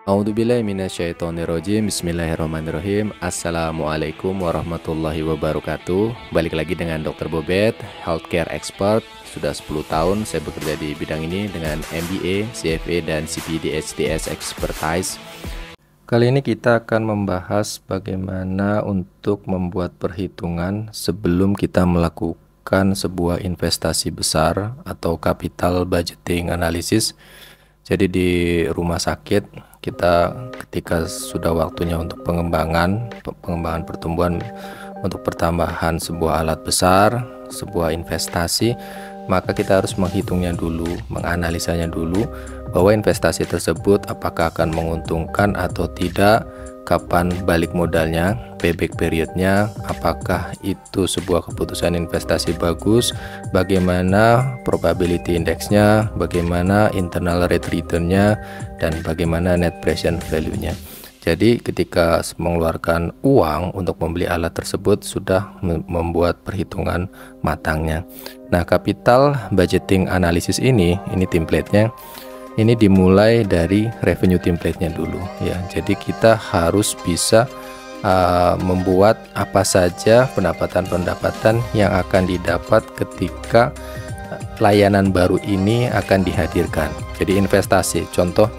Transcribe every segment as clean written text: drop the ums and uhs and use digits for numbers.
A'udzubillahi minasyaitonirrajim. Bismillahirrahmanirrahim. Assalamualaikum warahmatullahi wabarakatuh. Balik lagi dengan Dr. Bobet, healthcare expert. Sudah 10 tahun saya bekerja di bidang ini dengan MBA, CFA, dan CPD HTS Expertise. Kali ini kita akan membahas bagaimana untuk membuat perhitungan sebelum kita melakukan sebuah investasi besar atau capital budgeting analysis. Jadi di rumah sakit kita ketika sudah waktunya untuk pengembangan pertumbuhan, untuk pertambahan sebuah alat besar, sebuah investasi, maka kita harus menghitungnya dulu, menganalisanya dulu bahwa investasi tersebut apakah akan menguntungkan atau tidak, kapan balik modalnya, payback periodnya, apakah itu sebuah keputusan investasi bagus, bagaimana probability indexnya, bagaimana internal rate returnnya, dan bagaimana net present value-nya. Jadi ketika mengeluarkan uang untuk membeli alat tersebut sudah membuat perhitungan matangnya. Nah, capital budgeting analysis ini template-nya. Ini dimulai dari revenue template-nya dulu ya. Jadi kita harus bisa membuat apa saja pendapatan-pendapatan yang akan didapat ketika layanan baru ini akan dihadirkan. Jadi investasi, contoh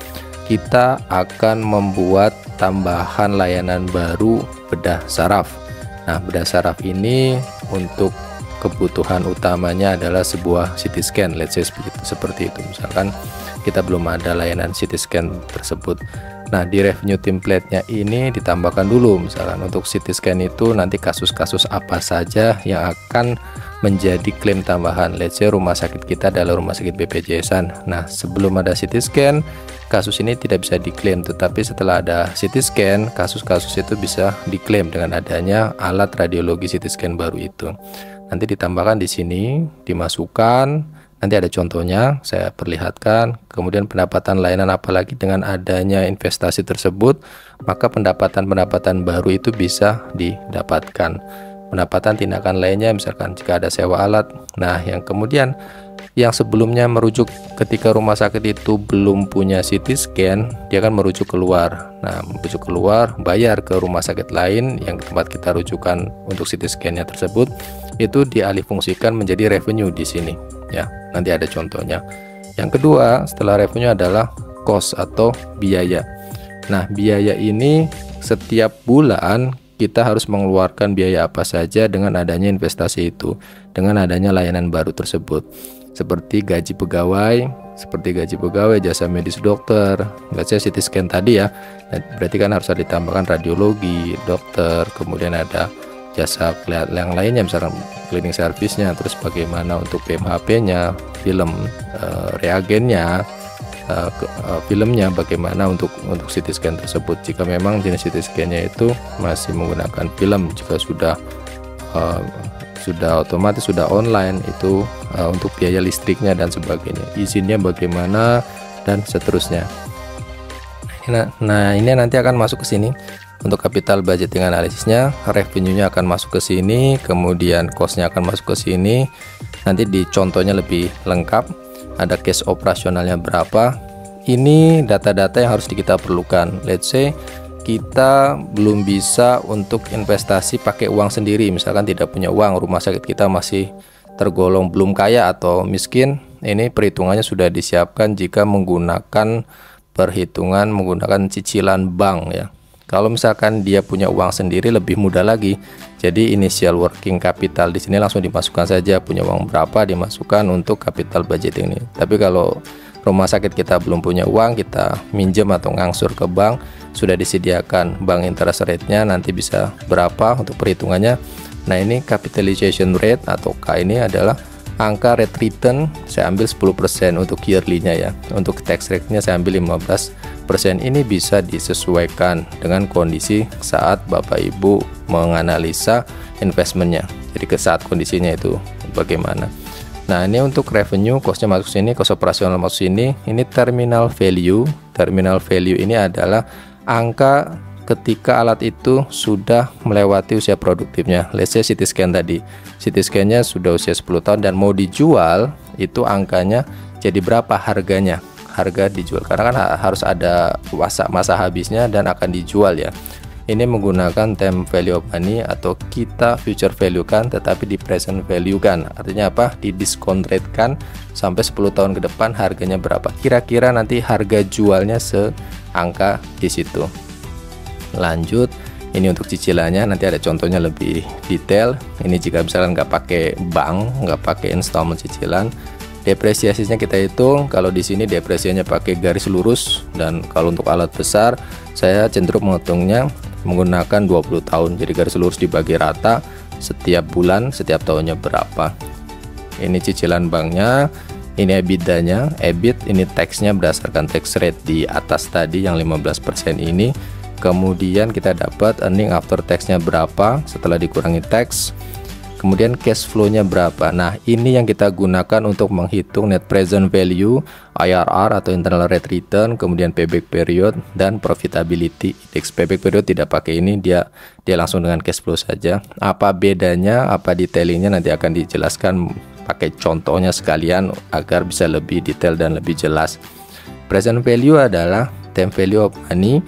kita akan membuat tambahan layanan baru bedah saraf. Nah, bedah saraf ini untuk kebutuhan utamanya adalah sebuah CT scan, let's say seperti itu. Misalkan kita belum ada layanan CT scan tersebut. Nah, di revenue template-nya ini ditambahkan dulu, misalkan untuk CT scan itu nanti kasus-kasus apa saja yang akan menjadi klaim tambahan. Let's say rumah sakit kita adalah rumah sakit BPJS-an. Nah, sebelum ada CT scan, kasus ini tidak bisa diklaim, tetapi setelah ada CT scan, kasus-kasus itu bisa diklaim dengan adanya alat radiologi CT scan baru itu. Nanti ditambahkan di sini, dimasukkan. Nanti ada contohnya, saya perlihatkan. Kemudian pendapatan layanan apalagi dengan adanya investasi tersebut, maka pendapatan-pendapatan baru itu bisa didapatkan. Pendapatan tindakan lainnya misalkan jika ada sewa alat. Nah, yang kemudian yang sebelumnya merujuk ketika rumah sakit itu belum punya CT scan, dia akan merujuk keluar. Nah, merujuk keluar, bayar ke rumah sakit lain yang tempat kita rujukan untuk CT scan-nya tersebut, itu dialihfungsikan menjadi revenue di sini. Ya, nanti ada contohnya. Yang kedua, setelah revenue adalah cost atau biaya. Nah, biaya ini setiap bulan kita harus mengeluarkan biaya apa saja dengan adanya investasi itu, dengan adanya layanan baru tersebut. Seperti gaji pegawai, jasa medis dokter, let's say CT scan tadi ya. Berarti kan harus ditambahkan radiologi, dokter, kemudian ada jasa yang lainnya, misalkan cleaning service-nya, terus bagaimana untuk PMHP-nya, film, reagennya, filmnya, bagaimana untuk CT scan tersebut. Jika memang jenis CT scan-nya itu masih menggunakan film, jika sudah otomatis sudah online, itu untuk biaya listriknya dan sebagainya, izinnya bagaimana dan seterusnya. Nah, ini nanti akan masuk ke sini. Untuk capital budgeting analisisnya, revenue-nya akan masuk ke sini, kemudian cost-nya akan masuk ke sini. Nanti di contohnya lebih lengkap, ada cash operasionalnya berapa. Ini data-data yang harus kita perlukan. Let's say kita belum bisa untuk investasi pakai uang sendiri, misalkan tidak punya uang, rumah sakit kita masih tergolong belum kaya atau miskin. Ini perhitungannya sudah disiapkan jika menggunakan perhitungan menggunakan cicilan bank ya. Kalau misalkan dia punya uang sendiri lebih mudah lagi. Jadi initial working capital di sini langsung dimasukkan saja, punya uang berapa dimasukkan untuk capital budgeting ini. Tapi kalau rumah sakit kita belum punya uang, kita minjem atau ngangsur ke bank, sudah disediakan bank interest rate-nya nanti bisa berapa untuk perhitungannya. Nah, ini capitalization rate atau K ini adalah angka rate return, saya ambil 10% untuk yearly-nya ya. Untuk tax rate-nya saya ambil 15%. Ini bisa disesuaikan dengan kondisi saat Bapak Ibu menganalisa investmentnya. Jadi ke saat kondisinya itu bagaimana. Nah, ini untuk revenue, cost-nya masuk sini, cost operasional masuk sini. Ini terminal value. Terminal value ini adalah angka ketika alat itu sudah melewati usia produktifnya. Let's say CT scan tadi, CT scan-nya sudah usia 10 tahun dan mau dijual, itu angkanya jadi berapa harganya. harga dijual, karena kan harus ada masa habisnya dan akan dijual ya. Ini menggunakan time value of money atau kita future value kan tetapi di present value kan. Artinya apa? Di discount rate kan sampai 10 tahun ke depan harganya berapa. Kira-kira nanti harga jualnya seangka di situ. Lanjut, ini untuk cicilannya nanti ada contohnya lebih detail. Ini jika misalkan nggak pakai bank, nggak pakai installment cicilan. Depresiasinya kita hitung. Kalau di sini depresiasinya pakai garis lurus, dan kalau untuk alat besar saya cenderung menghitungnya menggunakan 20 tahun. Jadi garis lurus dibagi rata setiap bulan, setiap tahunnya berapa. Ini cicilan banknya, ini EBITDA-nya, EBIT, ini tax-nya berdasarkan tax rate di atas tadi yang 15% ini. Kemudian kita dapat earning after tax-nya berapa setelah dikurangi tax. Kemudian cash flow-nya berapa. Nah, ini yang kita gunakan untuk menghitung net present value, IRR atau internal rate return, kemudian payback period dan profitability index. Payback period tidak pakai ini, dia langsung dengan cash flow saja. Apa bedanya, apa detailingnya nanti akan dijelaskan pakai contohnya sekalian agar bisa lebih detail dan lebih jelas. Present value adalah time value of money.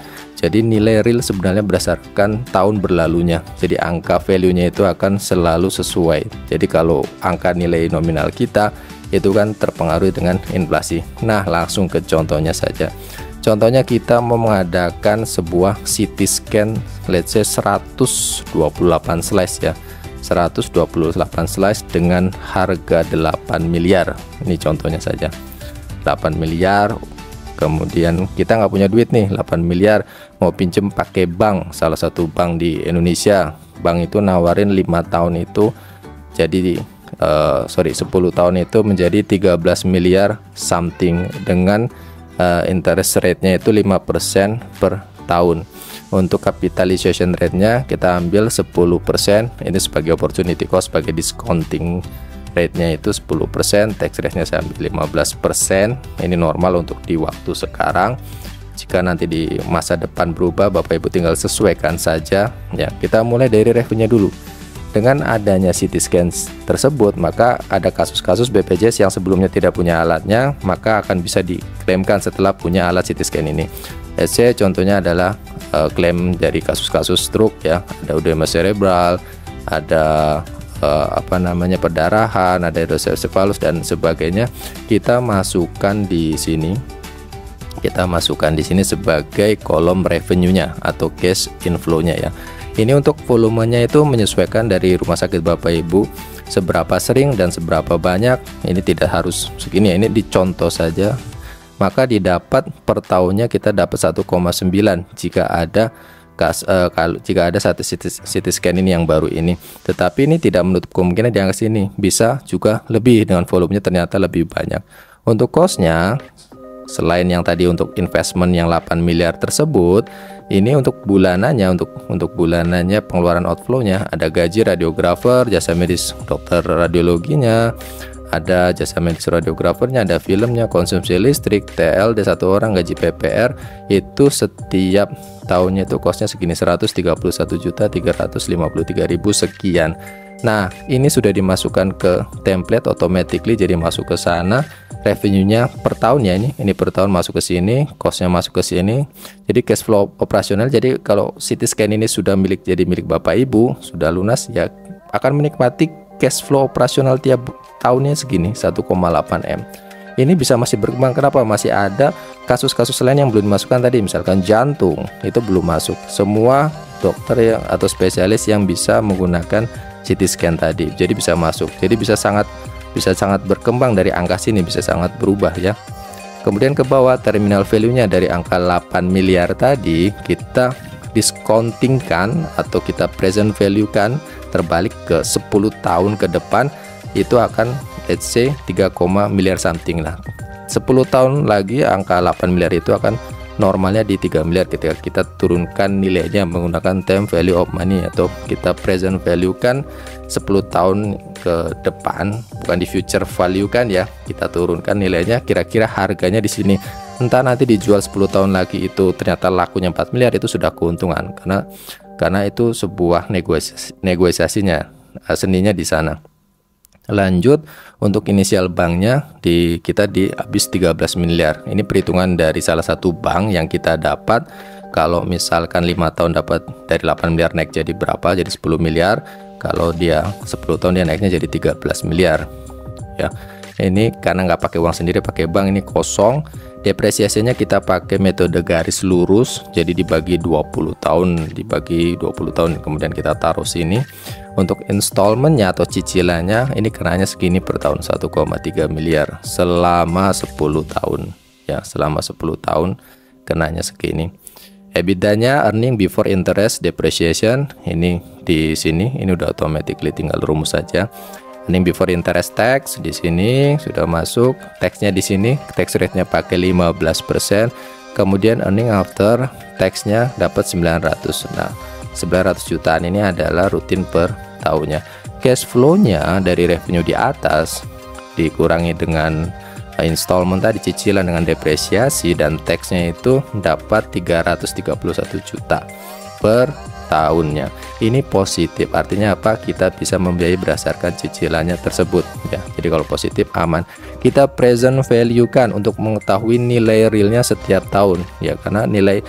Jadi nilai real sebenarnya berdasarkan tahun berlalunya. Jadi angka value-nya itu akan selalu sesuai. Jadi kalau angka nilai nominal kita itu kan terpengaruh dengan inflasi. Nah, langsung ke contohnya saja. Contohnya kita mau mengadakan sebuah CT scan, let's say 128 slice ya. 128 slice dengan harga 8 miliar. Ini contohnya saja. 8 miliar. Kemudian kita nggak punya duit nih 8 miliar, mau pinjem pakai bank, salah satu bank di Indonesia. Bank itu nawarin 5 tahun itu jadi 10 tahun itu menjadi 13 miliar something dengan interest rate-nya itu 5% per tahun. Untuk capitalization rate-nya kita ambil 10%, ini sebagai opportunity cost, sebagai discounting rate-nya itu 10%, tax rate-nya saya ambil 15%. Ini normal untuk di waktu sekarang. Jika nanti di masa depan berubah, Bapak Ibu tinggal sesuaikan saja ya. Kita mulai dari revenue dulu. Dengan adanya CT scan tersebut, maka ada kasus-kasus BPJS yang sebelumnya tidak punya alatnya, maka akan bisa diklaimkan setelah punya alat CT scan ini. SC contohnya adalah klaim dari kasus-kasus stroke ya, ada edema cerebral, ada perdarahan, ada hidrocephalus dan sebagainya. Kita masukkan di sini. Kita masukkan di sini sebagai kolom revenue-nya atau cash inflow-nya ya. Ini untuk volumenya itu menyesuaikan dari rumah sakit Bapak Ibu, seberapa sering dan seberapa banyak. Ini tidak harus segini ya, ini dicontoh saja. Maka didapat per tahunnya kita dapat 1,9 jika ada satu CT scan ini yang baru ini. Tetapi ini tidak menutup kemungkinan di angka sini bisa juga lebih dengan volumenya ternyata lebih banyak. Untuk cost-nya, selain yang tadi untuk investment yang 8 miliar tersebut, ini untuk bulanannya, untuk bulanannya pengeluaran outflow-nya ada gaji radiografer, jasa medis dokter radiologinya, ada jasa medis radiografernya, ada filmnya, konsumsi listrik, TLD satu orang, gaji PPR, itu setiap tahunnya itu costnya segini, 131.353.000 sekian. Nah, ini sudah dimasukkan ke template automatically, jadi masuk ke sana. Revenue-nya per tahun ya, ini per tahun masuk ke sini, cost-nya masuk ke sini. Jadi cash flow operasional. Jadi kalau CT scan ini sudah milik Bapak Ibu, sudah lunas ya, akan menikmati cash flow operasional tiap tahunnya segini 1,8 M. Ini bisa masih berkembang. Kenapa? Masih ada kasus-kasus lain yang belum dimasukkan tadi, misalkan jantung itu belum masuk. Semua dokter yang atau spesialis yang bisa menggunakan CT scan tadi, jadi bisa masuk. Jadi bisa sangat berkembang dari angka sini, bisa sangat berubah ya. Kemudian ke bawah terminal value-nya dari angka 8 miliar tadi kita discountingkan atau kita present value kan terbalik ke 10 tahun ke depan, itu akan let's say 3, miliar something lah. 10 tahun lagi angka 8 miliar itu akan normalnya di 3 miliar ketika kita turunkan nilainya menggunakan time value of money atau kita present value kan 10 tahun ke depan, bukan di future value kan ya. Kita turunkan nilainya, kira-kira harganya di sini. Entah nanti dijual 10 tahun lagi itu ternyata lakunya 4 miliar, itu sudah keuntungan karena itu sebuah negosiasinya, seninya di sana. Lanjut, untuk inisial banknya kita di habis 13 miliar. Ini perhitungan dari salah satu bank yang kita dapat. Kalau misalkan 5 tahun dapat dari 8 miliar naik jadi berapa? Jadi 10 miliar. Kalau dia 10 tahun dia naiknya jadi 13 miliar. Ya. Ini karena nggak pakai uang sendiri, pakai bank, ini kosong. Depresiasinya kita pakai metode garis lurus, jadi dibagi 20 tahun, kemudian kita taruh sini. Untuk installmentnya atau cicilannya ini kenanya segini per tahun, 1,3 miliar selama 10 tahun. Ya, selama 10 tahun kenanya segini. EBITDA-nya earning before interest depreciation, ini di sini, ini udah automatically tinggal rumus saja. Earning before interest tax di sini sudah masuk, taxnya di sini, tax rate-nya pakai 15%. Kemudian earning after tax-nya dapat 900. Nah, 900 jutaan ini adalah rutin per tahunnya. Cash flow-nya dari revenue di atas dikurangi dengan installment tadi, cicilan dengan depresiasi dan tax-nya itu dapat 331 juta per tahunnya. Ini positif, artinya apa? Kita bisa membiayai berdasarkan cicilannya tersebut ya. Jadi kalau positif aman. Kita present value kan untuk mengetahui nilai realnya setiap tahun ya, karena nilai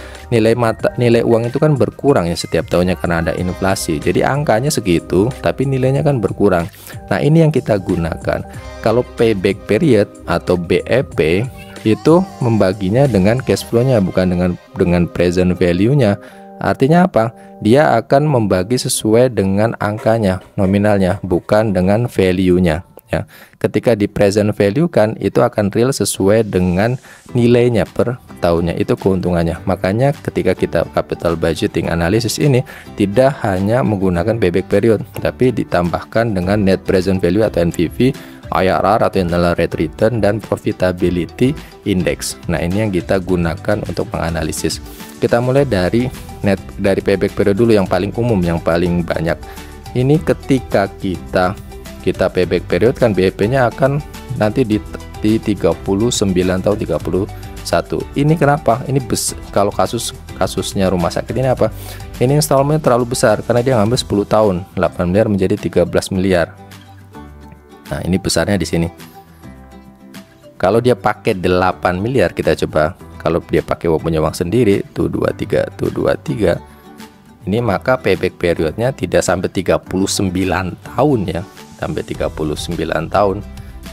uang itu kan berkurang ya setiap tahunnya karena ada inflasi. Jadi angkanya segitu tapi nilainya kan berkurang. Nah, ini yang kita gunakan. Kalau payback period atau BEP itu membaginya dengan cash flow-nya, bukan dengan present value-nya. Artinya apa? Dia akan membagi sesuai dengan angkanya, nominalnya, bukan dengan value-nya ya. Ketika di present value kan itu akan real sesuai dengan nilainya per tahunnya, itu keuntungannya. Makanya ketika kita capital budgeting analysis ini tidak hanya menggunakan payback period, tapi ditambahkan dengan net present value atau NPV, IRR atau internal rate return, dan profitability index. Nah, ini yang kita gunakan untuk menganalisis. Kita mulai dari payback period dulu, yang paling umum, yang paling banyak. Ini ketika kita payback period kan BEP-nya akan nanti di 39 tahun 31. Ini kenapa? Ini kalau kasusnya rumah sakit ini apa? Ini installmentnya terlalu besar karena dia ngambil 10 tahun, 8 miliar menjadi 13 miliar. Nah, ini besarnya di sini. Kalau dia pakai 8 miliar, kita coba. Kalau dia pakai punya uang sendiri, tuh 23. Ini maka payback periodnya tidak sampai 39 tahun ya. Sampai 39 tahun.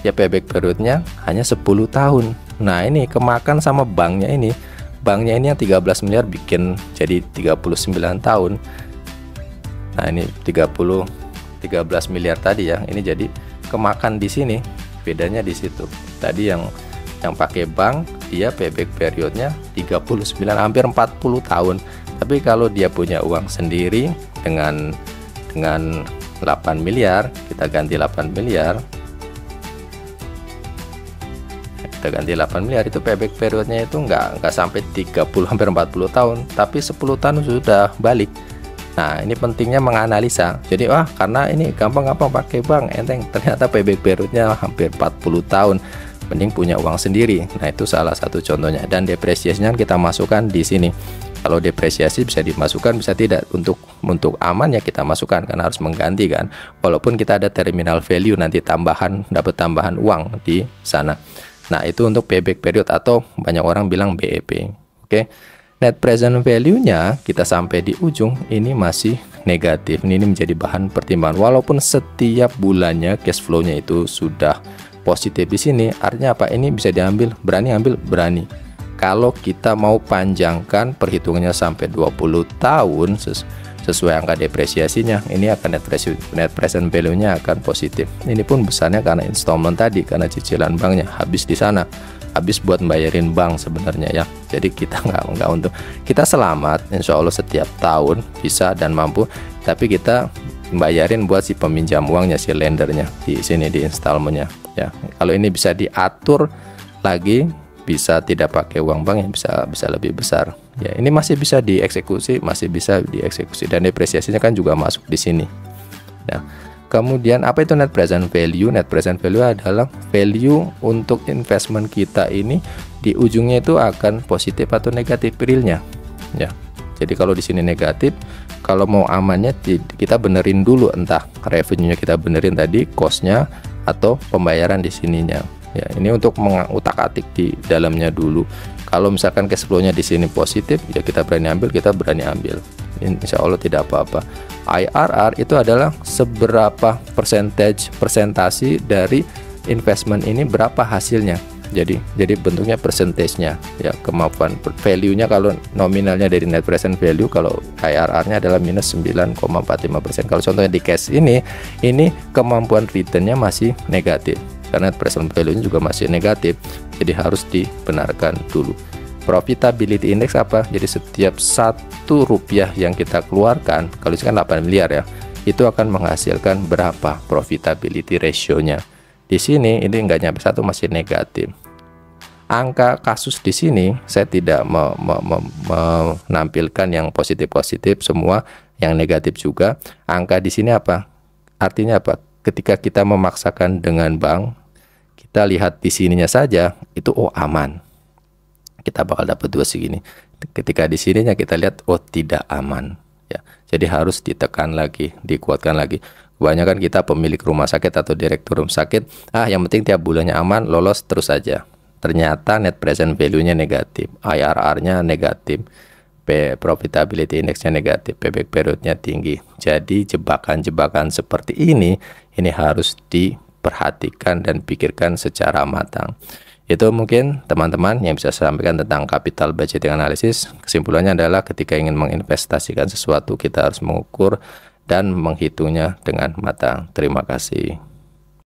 Ya payback periodnya hanya 10 tahun. Nah, ini kemakan sama banknya ini. Banknya ini yang 13 miliar bikin jadi 39 tahun. Nah, ini 13 miliar tadi ya. Ini jadi kemakan di sini, bedanya di situ. Tadi yang pakai bank dia payback periodnya 39, hampir 40 tahun. Tapi kalau dia punya uang sendiri dengan 8 miliar, kita ganti 8 miliar. Kita ganti 8 miliar itu payback periodnya itu nggak sampai 30, hampir 40 tahun, tapi 10 tahun sudah balik. Nah, ini pentingnya menganalisa. Jadi karena ini gampang-gampang pakai bank, enteng, ternyata payback periodnya hampir 40 tahun. Mending punya uang sendiri. Nah, itu salah satu contohnya. Dan depresiasinya kita masukkan di sini. Kalau depresiasi bisa dimasukkan, bisa tidak. Untuk aman ya kita masukkan karena harus mengganti kan. Walaupun kita ada terminal value nanti dapat tambahan uang di sana. Nah, itu untuk payback period atau banyak orang bilang BEP. Oke. Net present value-nya kita sampai di ujung ini masih negatif. Ini menjadi bahan pertimbangan. Walaupun setiap bulannya cash flow-nya itu sudah positif di sini, artinya apa? Ini bisa diambil, berani ambil, berani. Kalau kita mau panjangkan perhitungannya sampai 20 tahun sesuai angka depresiasinya, ini akan net present value-nya akan positif. Ini pun besarnya karena installment tadi, karena cicilan banknya habis di sana. Habis buat bayarin bank sebenarnya ya. Jadi kita nggak untuk kita selamat, insya Allah setiap tahun bisa dan mampu. Tapi kita bayarin buat si peminjam uangnya, si lendernya di sini di installmentnya ya. Kalau ini bisa diatur lagi, bisa tidak pakai uang bank yang bisa lebih besar ya. Ini masih bisa dieksekusi, dan depresiasinya kan juga masuk di sini ya. Kemudian apa itu net present value? Net present value adalah value untuk investment kita ini di ujungnya itu akan positif atau negatif realnya ya. Jadi kalau di sini negatif, kalau mau amannya kita benerin dulu, entah revenue-nya kita benerin tadi, cost-nya atau pembayaran di sininya. Ya, ini untuk mengutak-atik di dalamnya dulu. Kalau misalkan cash flow-nya di sini positif, ya kita berani ambil, kita berani ambil. Insya Allah tidak apa-apa. IRR itu adalah seberapa persentase dari investment ini, berapa hasilnya. Jadi bentuknya persentasenya, ya, kemampuan value-nya. Kalau nominalnya dari net present value, kalau IRR-nya adalah minus 9,45%. Kalau contohnya di cash ini kemampuan return-nya masih negatif, karena present value-nya juga masih negatif, jadi harus dibenarkan dulu. Profitability index apa? Jadi setiap Rp1 yang kita keluarkan, kalau ini kan 8 miliar ya, itu akan menghasilkan berapa profitability ratio-nya. Di sini ini nggak nyampe 1, masih negatif. Angka kasus di sini saya tidak menampilkan yang positif-positif, semua yang negatif juga. Angka di sini apa? Artinya apa? Ketika kita memaksakan dengan bank, kita lihat di sininya saja itu aman, kita bakal dapat 2 segini. Ketika di sininya kita lihat tidak aman, ya. Jadi harus ditekan lagi, dikuatkan lagi. Kebanyakan kita pemilik rumah sakit atau direktur rumah sakit, yang penting tiap bulannya aman, lolos terus saja. Ternyata net present value-nya negatif, IRR-nya negatif, profitability index-nya negatif, payback period-nya tinggi. Jadi jebakan-jebakan seperti ini harus diperhatikan dan pikirkan secara matang. Itu mungkin teman-teman yang bisa saya sampaikan tentang capital budgeting analysis. Kesimpulannya adalah ketika ingin menginvestasikan sesuatu, kita harus mengukur dan menghitungnya dengan matang. Terima kasih.